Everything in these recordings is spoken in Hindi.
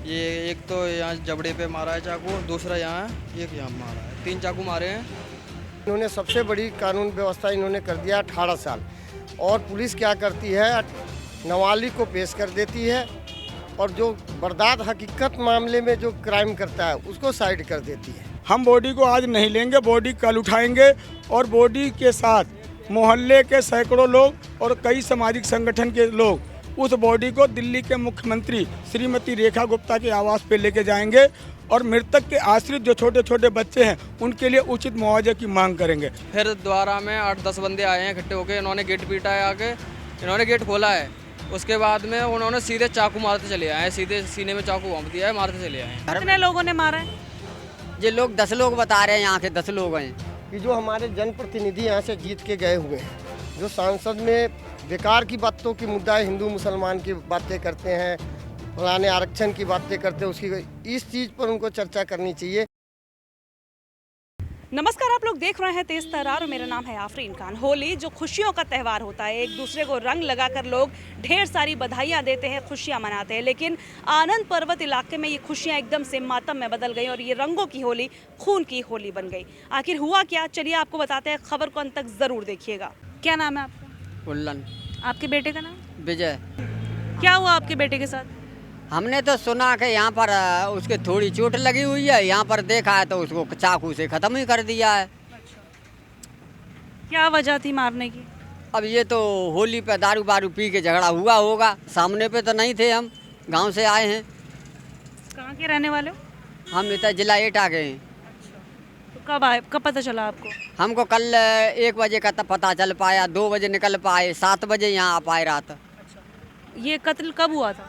ये एक तो यहाँ जबड़े पे मारा है चाकू, दूसरा यहाँ है, एक यहाँ मारा है, 3 चाकू मारे हैं। इन्होंने सबसे बड़ी कानून व्यवस्था इन्होंने कर दिया 18 साल। और पुलिस क्या करती है, नाबालिग को पेश कर देती है और जो वारदात हकीकत मामले में जो क्राइम करता है उसको साइड कर देती है। हम बॉडी को आज नहीं लेंगे, बॉडी कल उठाएंगे और बॉडी के साथ मोहल्ले के सैकड़ों लोग और कई सामाजिक संगठन के लोग उस बॉडी को दिल्ली के मुख्यमंत्री श्रीमती रेखा गुप्ता के आवास पे लेके जाएंगे और मृतक के आश्रित जो छोटे छोटे बच्चे हैं उनके लिए उचित मुआवजे की मांग करेंगे। फिर द्वारा में 8-10 बंदे आए हैं इकट्ठे होकर, इन्होंने गेट पीटा है आके, इन्होंने गेट खोला है। उसके बाद में उन्होंने सीधे चाकू मारते चले आए, सीधे सीने में चाकू घोंप दिया है, मारते चले आए। कितने लोगों ने मारा है? ये लोग 10 लोग बता रहे हैं, यहाँ के 10 लोग हैं। कि जो हमारे जनप्रतिनिधि यहाँ से जीत के गए हुए हैं, जो सांसद में बेकार की बातों की मुद्दा है, हिंदू मुसलमान की बातें करते हैं, फलाने आरक्षण की बातें करते हैं, उसकी इस चीज़ पर उनको चर्चा करनी चाहिए। नमस्कार, आप लोग देख रहे हैं तेज तर्रार और मेरा नाम है आफरीन खान। होली जो खुशियों का त्यौहार होता है, एक दूसरे को रंग लगाकर लोग ढेर सारी बधाइयाँ देते हैं, खुशियाँ मनाते हैं। लेकिन आनंद पर्वत इलाके में ये खुशियाँ एकदम से मातम में बदल गई और ये रंगों की होली खून की होली बन गई। आखिर हुआ क्या, चलिए आपको बताते हैं, खबर को अंत तक ज़रूर देखिएगा। क्या नाम है आपका? उल्लन। आपके बेटे का नाम? विजय। क्या हुआ आपके बेटे के साथ? हमने तो सुना कि यहाँ पर उसके थोड़ी चोट लगी हुई है, यहाँ पर देखा है तो उसको चाकू से ख़त्म ही कर दिया है। क्या वजह थी मारने की? अब ये तो होली पे दारू बारू पी के झगड़ा हुआ होगा, सामने पे तो नहीं थे, हम गांव से आए हैं। कहाँ के रहने वाले हो? हम इधर जिला एटा गए हैं। तो कब आए, कब पता चला आपको? हमको कल 1 बजे का तब पता चल पाया, 2 बजे निकल पाए, 7 बजे यहाँ आ पाए रात। ये कत्ल कब हुआ था?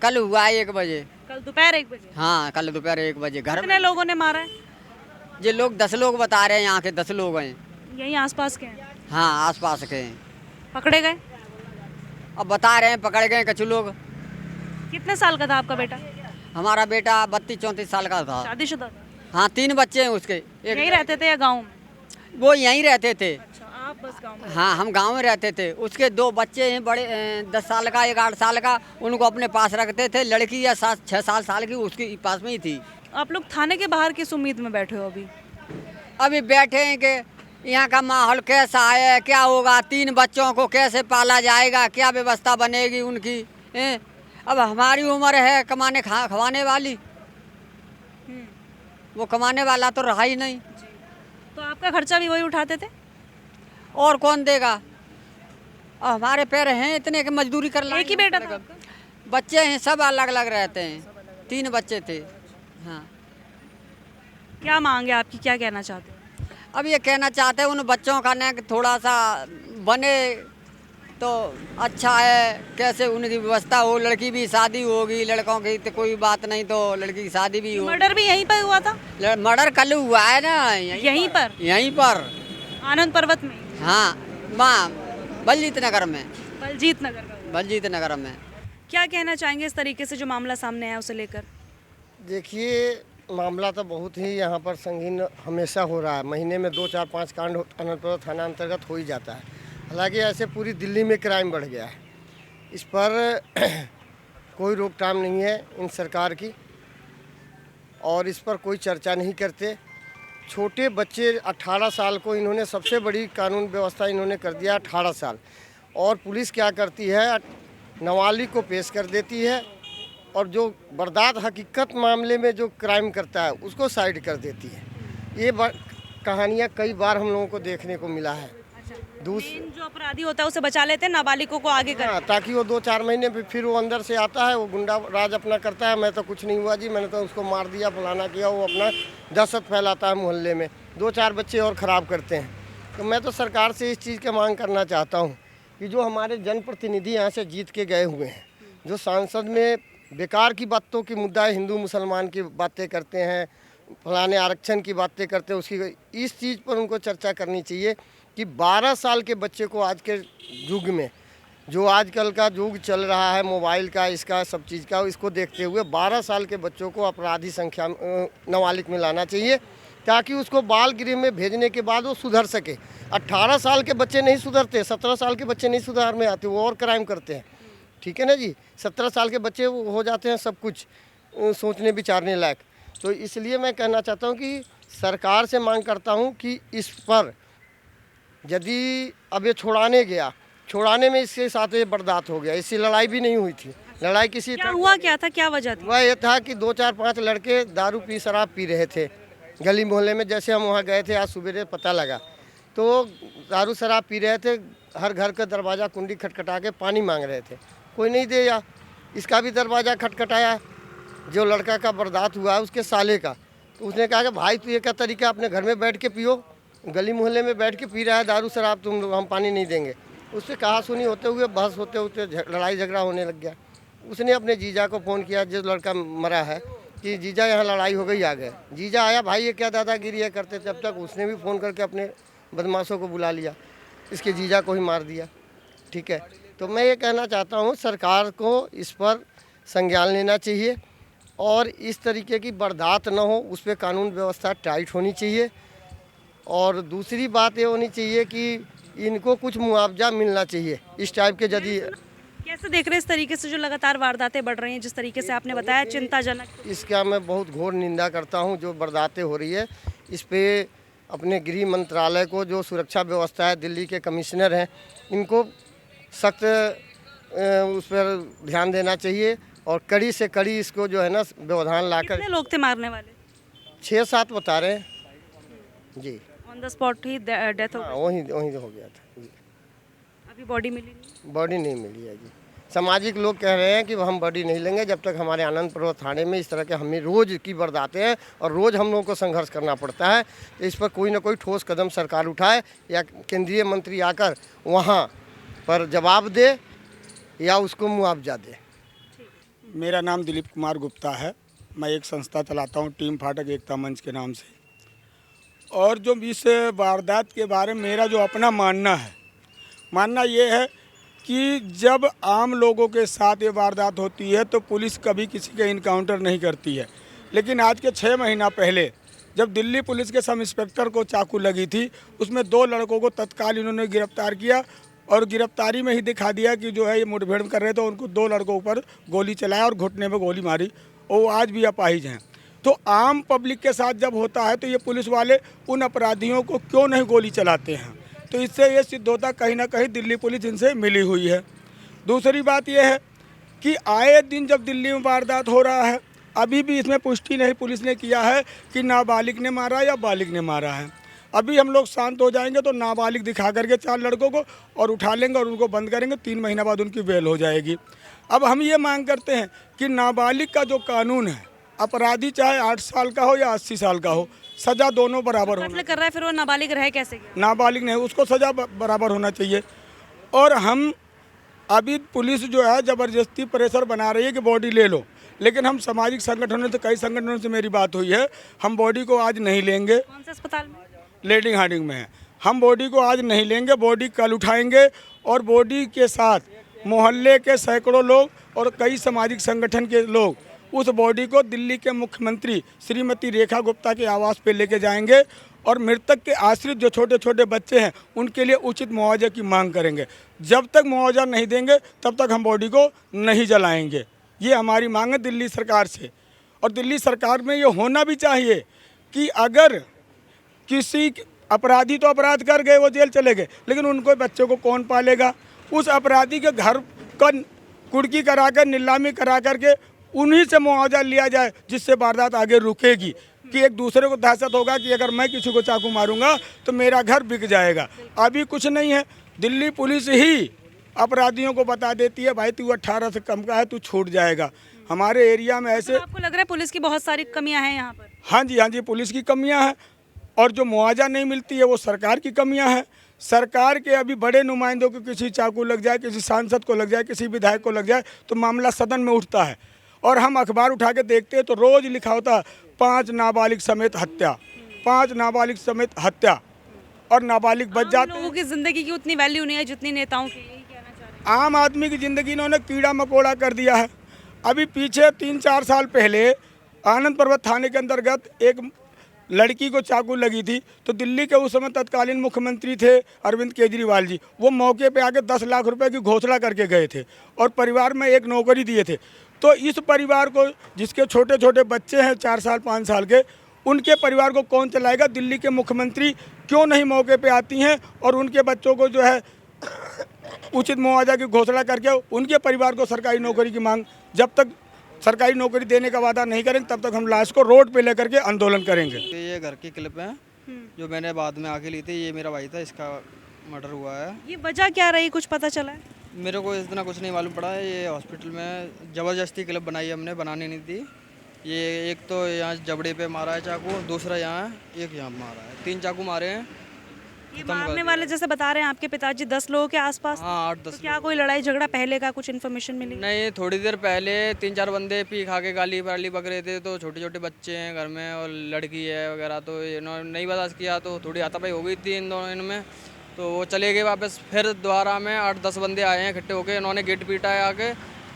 कल हुआ है 1 बजे। कल दोपहर 1 बजे? हाँ, कल दोपहर 1 बजे। घर कितने लोगों ने मारा है? ये लोग 10 लोग बता रहे हैं, यहाँ के 10 लोग हैं। यही आसपास के हैं? हाँ, आसपास के हैं। पकड़े गए? अब बता रहे हैं पकड़ गए कुछ लोग। कितने साल का था आपका बेटा? हमारा बेटा 32-34 साल का था। शादीशुदा था? हाँ, 3 बच्चे हैं उसके। यहीं रहते थे या गाँव में? वो यहीं रहते थे। अच्छा, आप बस गाँव में? हाँ, हम गांव में रहते थे। उसके 2 बच्चे हैं बड़े, 10 साल का, एक 8 साल का। उनको अपने पास रखते थे। लड़की या 6-7 साल की उसके पास में ही थी। आप लोग थाने के बाहर किस उम्मीद में बैठे हो अभी? अभी बैठे हैं कि यहाँ का माहौल कैसा है, क्या होगा, 3 बच्चों को कैसे पाला जाएगा, क्या व्यवस्था बनेगी उनकी। अब हमारी उम्र है कमाने खवाने वाली, वो कमाने वाला तो रहा ही नहीं। तो आपका खर्चा भी वही उठाते थे? और कौन देगा? और हमारे पैर हैं इतने कि मजदूरी कर लाएंगे। एक ही बेटा था आपका? बच्चे हैं, सब अलग अलग रहते हैं। 3 बच्चे थे। हाँ, क्या मांगे आपकी, क्या कहना चाहते हो? अब ये कहना चाहते हैं उन बच्चों का ना कि थोड़ा सा बने तो अच्छा है, कैसे उनकी व्यवस्था हो। लड़की भी शादी होगी, लड़कों की तो कोई बात नहीं, तो लड़की की शादी भी हो। मर्डर भी यहीं पर हुआ था? मर्डर कल हुआ है ना, यहीं पर? यहीं पर। आनंद पर्वत में? हाँ, वहाँ बलजीत नगर में। बलजीत नगर का? बलजीत नगर में। क्या कहना चाहेंगे इस तरीके से जो मामला सामने आया उसे लेकर? देखिए, मामला तो बहुत ही यहाँ पर संगीन हमेशा हो रहा है। महीने में 2, 4, 5 कांड अनंतपुर थाना अंतर्गत हो ही जाता है। हालांकि ऐसे पूरी दिल्ली में क्राइम बढ़ गया है। इस पर कोई रोकथाम नहीं है इन सरकार की, और इस पर कोई चर्चा नहीं करते। छोटे बच्चे 18 साल को इन्होंने सबसे बड़ी कानून व्यवस्था इन्होंने कर दिया 18 साल। और पुलिस क्या करती है, नाबालिग को पेश कर देती है और जो वारदात हकीकत मामले में जो क्राइम करता है उसको साइड कर देती है। ये कहानियाँ कई बार हम लोगों को देखने को मिला है। जो अपराधी होता है उसे बचा लेते हैं, नाबालिगों को आगे कर। हाँ, ताकि वो 2-4 महीने फिर वो अंदर से आता है, वो गुंडा राज अपना करता है। मैं तो कुछ नहीं हुआ जी, मैंने तो उसको मार दिया, फलाना किया। वो अपना दहशत फैलाता है मोहल्ले में, 2-4 बच्चे और ख़राब करते हैं। तो मैं तो सरकार से इस चीज़ की मांग करना चाहता हूँ कि जो हमारे जनप्रतिनिधि यहाँ से जीत के गए हुए हैं, जो सांसद में बेकार की बातों की मुद्दा है, हिंदू मुसलमान की बातें करते हैं, फलाने आरक्षण की बातें करते हैं, उसकी इस चीज़ पर उनको चर्चा करनी चाहिए कि 12 साल के बच्चे को आज के युग में, जो आजकल का युग चल रहा है मोबाइल का, इसका सब चीज़ का, इसको देखते हुए 12 साल के बच्चों को अपराधी संख्या नाबालिग में लाना चाहिए, ताकि उसको बाल गृह में भेजने के बाद वो सुधर सके। 18 साल के बच्चे नहीं सुधरते, 17 साल के बच्चे नहीं सुधार में आते, वो और क्राइम करते हैं। ठीक है ना जी, 17 साल के बच्चे हो जाते हैं सब कुछ, सोचने विचारने लायक। तो इसलिए मैं कहना चाहता हूँ कि सरकार से मांग करता हूँ कि इस पर यदि अब ये छुड़ाने में इसके साथ ये बर्दाश्त हो गया, इससे लड़ाई भी नहीं हुई थी। लड़ाई किसी क्या हुआ, क्या था, क्या वजह थी? वह ये था कि 2-4-5 लड़के दारू पी शराब पी रहे थे गली मोहल्ले में। जैसे हम वहाँ गए थे आज सुबह पता लगा, तो दारू शराब पी रहे थे, हर घर का दरवाज़ा कुंडी खटखटा के पानी मांग रहे थे, कोई नहीं दिया। इसका भी दरवाज़ा खटखटाया, जो लड़का का बर्दाश्त हुआ है उसके साले का, तो उसने कहा कि भाई तू ये क्या तरीका, अपने घर में बैठ के पियो, गली मोहल्ले में बैठ के पी रहा है दारू शराब, हम पानी नहीं देंगे। उससे कहा सुनी होते हुए बहस होते होते लड़ाई झगड़ा होने लग गया। उसने अपने जीजा को फ़ोन किया, जो लड़का मरा है, कि जीजा यहाँ लड़ाई हो गई, आ गए। जीजा आया, भाई ये क्या दादागिरी है करते थे। अब तक उसने भी फ़ोन करके अपने बदमाशों को बुला लिया, इसके जीजा को ही मार दिया। ठीक है, तो मैं ये कहना चाहता हूँ सरकार को इस पर संज्ञान लेना चाहिए और इस तरीके की बर्दाश्त न हो, उस पर कानून व्यवस्था टाइट होनी चाहिए। और दूसरी बात ये होनी चाहिए कि इनको कुछ मुआवजा मिलना चाहिए इस टाइप के। यदि कैसे देख रहे हैं इस तरीके से जो लगातार वारदातें बढ़ रही हैं, जिस तरीके से आपने बताया, चिंताजनक? इसका मैं बहुत घोर निंदा करता हूं। जो वारदातें हो रही है इस पे अपने गृह मंत्रालय को, जो सुरक्षा व्यवस्था है, दिल्ली के कमिश्नर हैं, इनको सख्त उस पर ध्यान देना चाहिए और कड़ी से कड़ी इसको जो है ना व्यवधान लाकर। कितने लोग थे मारने वाले? 6-7 बता रहे हैं जी। ऑन द स्पॉट ही डेथ हो गई? वहीं हो गया था जी। अभी बॉडी मिली नहीं? बॉडी नहीं मिली है जी। सामाजिक लोग कह रहे हैं कि हम बॉडी नहीं लेंगे जब तक हमारे आनंद पर्वत थाने में इस तरह के हमें रोज़ की बर्दातें हैं और रोज़ हम लोगों को संघर्ष करना पड़ता है। तो इस पर कोई ना कोई ठोस कदम सरकार उठाए या केंद्रीय मंत्री आकर वहाँ पर जवाब दे या उसको मुआवजा दे। मेरा नाम दिलीप कुमार गुप्ता है। मैं एक संस्था चलाता हूँ, टीम फाटक एकता मंच के नाम से। और जो इस वारदात के बारे में मेरा जो अपना मानना ये है कि जब आम लोगों के साथ ये वारदात होती है तो पुलिस कभी किसी के इनकाउंटर नहीं करती है। लेकिन आज के 6 महीना पहले जब दिल्ली पुलिस के सब इंस्पेक्टर को चाकू लगी थी, उसमें 2 लड़कों को तत्काल इन्होंने गिरफ्तार किया और गिरफ्तारी में ही दिखा दिया कि जो है ये मुठभेड़ कर रहे थे। उनको 2 लड़कों पर गोली चलाया और घुटने में गोली मारी और वो आज भी अपाहिज हैं। तो आम पब्लिक के साथ जब होता है तो ये पुलिस वाले उन अपराधियों को क्यों नहीं गोली चलाते हैं? तो इससे ये सिद्ध होता कहीं ना कहीं दिल्ली पुलिस इनसे मिली हुई है। दूसरी बात यह है कि आए दिन जब दिल्ली में वारदात हो रहा है, अभी भी इसमें पुष्टि नहीं पुलिस ने किया है कि नाबालिग ने मारा या बालिग ने मारा है। अभी हम लोग शांत हो जाएंगे तो नाबालिग दिखा करके 4 लड़कों को और उठा लेंगे और उनको बंद करेंगे, 3 महीना बाद उनकी बेल हो जाएगी। अब हम ये मांग करते हैं कि नाबालिग का जो कानून है, अपराधी चाहे 8 साल का हो या 80 साल का हो, सज़ा दोनों बराबर होना। कर रहा है फिर वो नाबालिग रहे कैसे? नाबालिग नहीं, उसको सज़ा बराबर होना चाहिए। और हम अभी पुलिस जो है ज़बरदस्ती प्रेशर बना रही है कि बॉडी ले लो, लेकिन हम सामाजिक संगठनों से, कई संगठनों से मेरी बात हुई है, हम बॉडी को आज नहीं लेंगे। कौन से अस्पताल में? लेडिंग हार्डिंग में है। हम बॉडी को आज नहीं लेंगे, बॉडी कल उठाएंगे और बॉडी के साथ मोहल्ले के सैकड़ों लोग और कई सामाजिक संगठन के लोग उस बॉडी को दिल्ली के मुख्यमंत्री श्रीमती रेखा गुप्ता के आवास पे लेके जाएंगे और मृतक के आश्रित जो छोटे छोटे बच्चे हैं उनके लिए उचित मुआवजे की मांग करेंगे। जब तक मुआवजा नहीं देंगे तब तक हम बॉडी को नहीं जलाएंगे। ये हमारी मांग है दिल्ली सरकार से। और दिल्ली सरकार में ये होना भी चाहिए कि अगर किसी अपराधी तो अपराध कर गए, वो जेल चले गए, लेकिन उनको बच्चों को कौन पालेगा? उस अपराधी के घर का कुर्की करा कर, नीलामी करा करके उन्हीं से मुआवजा लिया जाए, जिससे वारदात आगे रुकेगी। कि एक दूसरे को दहशत होगा कि अगर मैं किसी को चाकू मारूंगा तो मेरा घर बिक जाएगा। अभी कुछ नहीं है, दिल्ली पुलिस ही अपराधियों को बता देती है भाई तू 18 से कम का है, तू छूट जाएगा। हमारे एरिया में ऐसे। तो आपको लग रहा है पुलिस की बहुत सारी कमियां हैं यहाँ पर? हाँ जी, पुलिस की कमियाँ हैं और जो मुआवजा नहीं मिलती है वो सरकार की कमियाँ हैं। सरकार के अभी बड़े नुमाइंदों को किसी चाकू लग जाए, किसी सांसद को लग जाए, किसी विधायक को लग जाए तो मामला सदन में उठता है और हम अखबार उठा के देखते हैं तो रोज़ लिखा होता 5 नाबालिग समेत हत्या, 5 नाबालिग समेत हत्या, और नाबालिग बच जाते हैं। लोगों की ज़िंदगी की उतनी वैल्यू नहीं है जितनी नेताओं की, यही कहना चाह रहे हैं। आम आदमी की ज़िंदगी इन्होंने कीड़ा मकोड़ा कर दिया है। अभी पीछे 3-4 साल पहले आनंद पर्वत थाने के अंतर्गत एक लड़की को चाकू लगी थी, तो दिल्ली के उस समय तत्कालीन मुख्यमंत्री थे अरविंद केजरीवाल जी, वो मौके पे आके 10 लाख रुपए की घोषणा करके गए थे और परिवार में एक नौकरी दिए थे। तो इस परिवार को, जिसके छोटे छोटे बच्चे हैं 4 साल 5 साल के, उनके परिवार को कौन चलाएगा? दिल्ली के मुख्यमंत्री क्यों नहीं मौके पे आती हैं और उनके बच्चों को जो है उचित मुआवजा की घोषणा करके उनके परिवार को सरकारी नौकरी की मांग, जब तक सरकारी नौकरी देने का वादा नहीं करेंगे तब तक हम लाश को रोड पे लेकर के आंदोलन करेंगे। ये घर की क्लिप है जो मैंने बाद में आके ली थी। ये मेरा भाई था, इसका मर्डर हुआ है। ये वजह क्या रही, कुछ पता चला है? मेरे को इतना कुछ नहीं मालूम पड़ा है। ये हॉस्पिटल में ज़बरदस्ती क्लिप बनाई, हमने बनानी नहीं थी। ये एक तो यहाँ जबड़े पे मारा है चाकू, दूसरा यहाँ, एक यहाँ मारा है, 3 चाकू मारे हैं। ये मारने वाले जैसे बता रहे हैं आपके पिताजी 10 लोगों के आसपास। हाँ 8-10। तो क्या कोई लड़ाई झगड़ा पहले का कुछ इन्फॉर्मेशन मिली? नहीं, थोड़ी देर पहले 3-4 बंदे पी खा के गाली वाली बक रहे थे। तो छोटे छोटे बच्चे हैं घर में और लड़की है वगैरह, तो इन्होंने नहीं बर्दाश्त किया तो थोड़ी हाथापाई हो गई थी इनमें। तो वो चले गए वापस। फिर दोबारा में 8-10 बंदे आए हैं इकट्ठे होके। इन्होंने गेट पीटा है आके,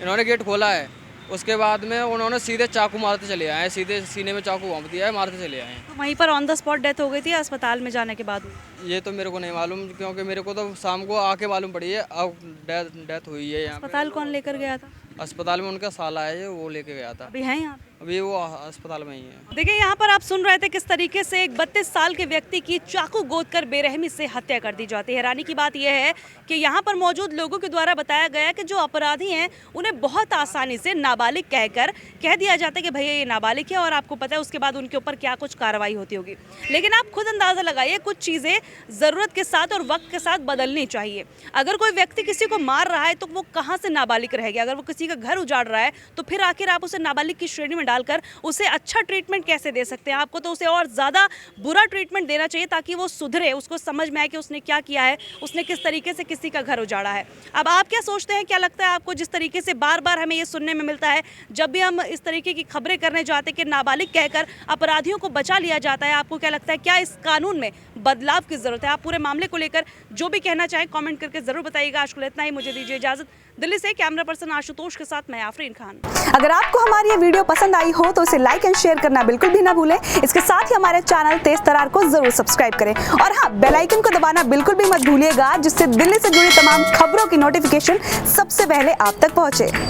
इन्होंने गेट खोला है। उसके बाद में उन्होंने सीधे चाकू मारते चले आए, सीधे सीने में चाकू घोंप दिया है, मारते चले आए। तो वहीं पर ऑन द स्पॉट डेथ हो गई थी अस्पताल में जाने के बाद? ये तो मेरे को नहीं मालूम, क्योंकि मेरे को तो शाम को आके मालूम पड़ी है अब डेथ हुई है यहाँ पे। अस्पताल कौन लेकर गया था? अस्पताल में उनका साला है, वो लेके गया था। अभी है यहाँ? अभी वो अस्पताल में ही है। देखिए यहाँ पर आप सुन रहे थे किस तरीके से एक 32 साल के व्यक्ति की चाकू गोदकर बेरहमी से हत्या कर दी जाती है। हैरानी की बात यह है कि यहाँ पर मौजूद लोगों के द्वारा बताया गया कि जो अपराधी हैं उन्हें बहुत आसानी से नाबालिग कहकर कह दिया जाता है कि भैया ये नाबालिग है, और आपको पता है उसके बाद उनके ऊपर क्या कुछ कार्रवाई होती होगी। लेकिन आप खुद अंदाज़ा लगाइए, कुछ चीज़ें ज़रूरत के साथ और वक्त के साथ बदलनी चाहिए। अगर कोई व्यक्ति किसी को मार रहा है तो वो कहाँ से नाबालिग रहेगा? अगर वो किसी का घर उजाड़ रहा है तो फिर आखिर आप उसे नाबालिग की श्रेणी में डालकर उसे अच्छा ट्रीटमेंट कैसे दे सकते हैं? आपको तो उसे और ज़्यादा बुरा ट्रीटमेंट देना चाहिए ताकि वो सुधरे, उसको समझ में आए कि उसने क्या किया है, उसने किस तरीके से किसी का घर उजाड़ा है। अब आप क्या सोचते हैं, क्या लगता है आपको? जिस तरीके से बार बार हमें ये सुनने में मिलता है जब भी हम इस तरीके की खबरें करने जाते हैं कि नाबालिग कहकर अपराधियों को बचा लिया जाता है, आपको क्या लगता है क्या इस कानून में बदलाव की ज़रूरत है? आप पूरे मामले को लेकर जो भी कहना चाहें कमेंट करके ज़रूर बताइएगा। आज के लिए इतना ही, मुझे दीजिए इजाज़त। दिल्ली से कैमरा पर्सन आशुतोष के साथ मैं आफरीन खान। अगर आपको हमारी ये वीडियो पसंद आई हो तो इसे लाइक एंड शेयर करना बिल्कुल भी ना भूलें। इसके साथ ही हमारे चैनल तेज तरार को जरूर सब्सक्राइब करें और हाँ, बेल आइकन को दबाना बिल्कुल भी मत भूलिएगा, जिससे दिल्ली से जुड़ी तमाम खबरों की नोटिफिकेशन सबसे पहले आप तक पहुंचे।